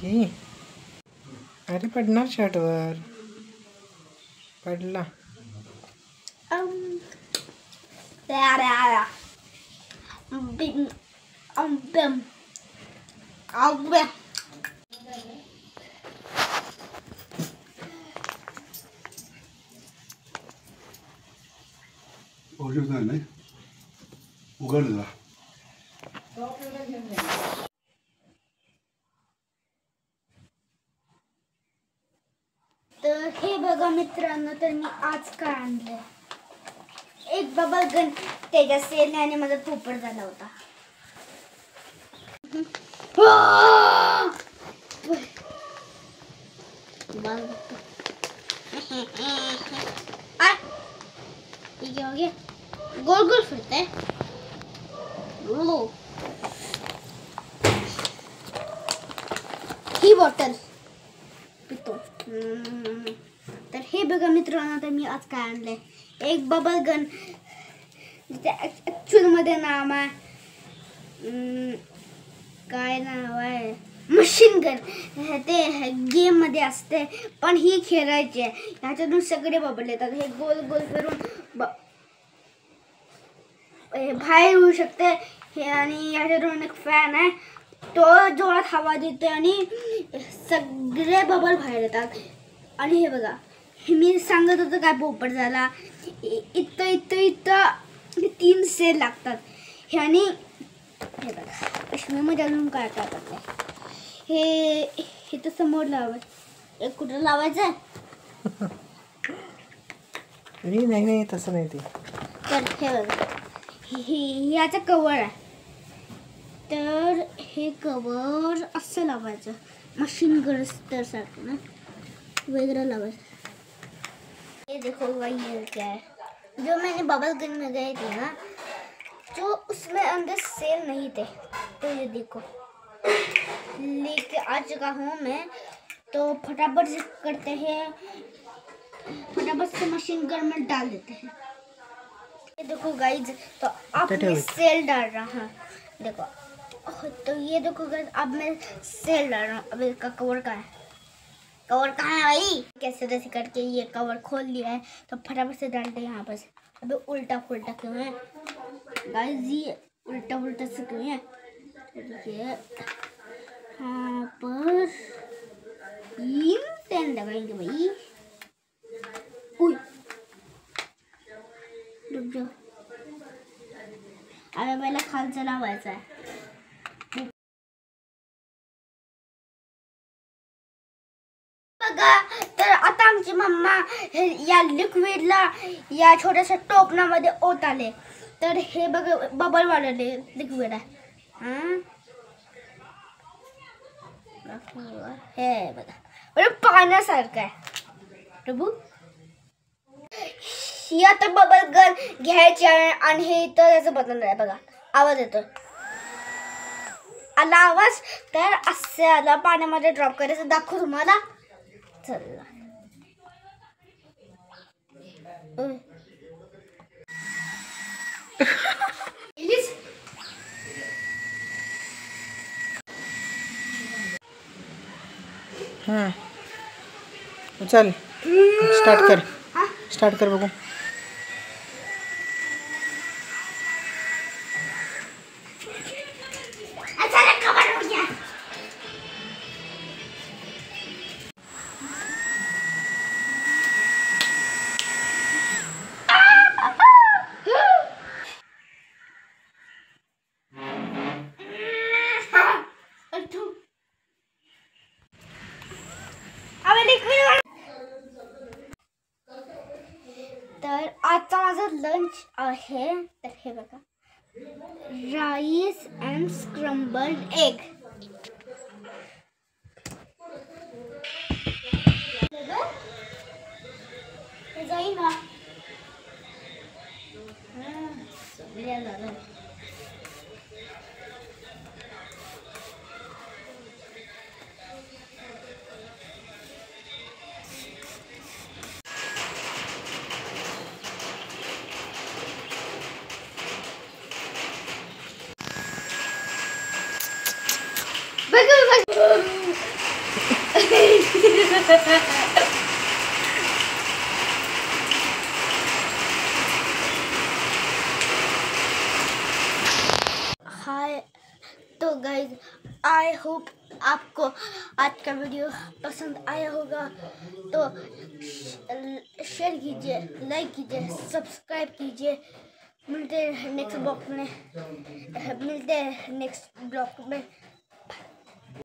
छी, अरे पडणार शर्टवर. पडला. नाही उघडला. तर हे बघा मित्रांनो, तर मी आज काय आणलंय, एक बबल गन. त्याच्या सेलने माझा पोपट झाला होता. गोल गोल फिरते. ही बॉटल पितो. तर हे बघा मित्रांनो, तर मी आज काय आणलंय, एक बबल गन. ऍक्च्युअल मध्ये नाव आहे, काय नाव आहे, मशीन गन. ते गेम मध्ये असते, पण ही खेळायची आहे. ह्याच्यातून सगळे बबल येतात. हे गोल गोल फिरून बाहेर येऊ शकते. हे आणि ह्याच्यातून एक फॅन आहे, तो जोरात हवा देते आणि सगळे बबल बाहेर येतात. आणि हे बघा, मी सांगत होतो काय पोपट झाला. इथं इथं इथं 3 सेल लागतात. हे आणि हे बघा, कश्मीरमध्ये अजून काय काय करतात. हे तर समोर लावायचं. एक कुठं लावायचं नाही तसं नाही ते. तर हे बघा, ह्याचं कवर आहे. तर हे कवर असं लावायचं, मशीन गन तर सारखं ना वगैरह लावायचं. ये देखो भाई, ये क्या है, जो मैंने बबल गन में गए थे ना, जो उसमें अंदर सेल नहीं थे. तो ये देखो, लेके आ चुका हूँ मैं. तो फटाफट से करते हैं, फटाफट से मशीन गन में डाल देते हैं. ये देखो गाइज, तो अब मैं सेल डाल रहा हूँ. देखो, तो ये देखो गाइज, अब मैं सेल डाल रहा हूँ. अब इसका कवर कहाँ है, कवर कहाँ है भाई. कैसे कैसे करके ये कवर खोल लिया है. तो फटाफट से डालते हैं यहाँ पर. अभी उल्टा फुल्टा क्यों है गाइज, ये उल्टा फुल्टा से क्यों है. ये यहाँ पर 3 पेन लगाएंगे भाई. रुक जाओ, अरे पहिला खालचा लावायचा आहे. बघा, तर आता आमची मम्मा या लिक्विडला या छोट्याशा टोपणामध्ये ओत आले. तर हे बघा, बबल वाढले लिक्विड आहे. हे बघा, बरं पाण्यासारखं आहे. प्रभू, ही आता बबल गन घ्यायची आहे. आणि हे इथं त्याचं बटन आहे बघा, आवाज येतो. आला आवाज, तर असे आला पाण्यामध्ये ड्रॉप करायचं. दाखवू तुम्हाला. चला, चल स्टार्ट कर बघू. तर आजचा माझा लंच आहे. तर हे बघा, राईस अँड स्क्रम्बल्ड एग. जाईल ना. हाय, तो गाइज आई होप आपको आज का वीडियो पसंद आया होगा, तो शेयर कीजिए, लाइक कीजिए, सब्सक्राइब कीजिए। मिलते हैं नेक्स्ट ब्लॉग में।